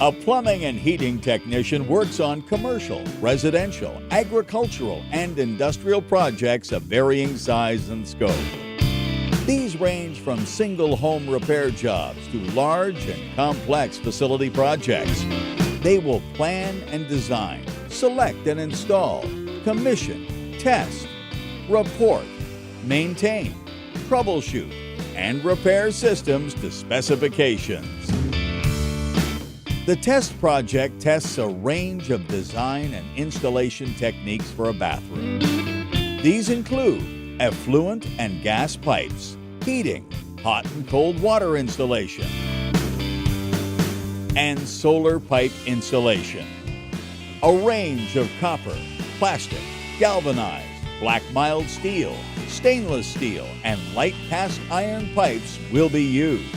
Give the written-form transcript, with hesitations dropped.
A plumbing and heating technician works on commercial, residential, agricultural, and industrial projects of varying size and scope. These range from single home repair jobs to large and complex facility projects. They will plan and design, select and install, commission, test, report, maintain, troubleshoot, and repair systems to specifications. The test project tests a range of design and installation techniques for a bathroom. These include effluent and gas pipes, heating, hot and cold water installation, and solar pipe installation. A range of copper, plastic, galvanized, black mild steel, stainless steel, and light cast iron pipes will be used.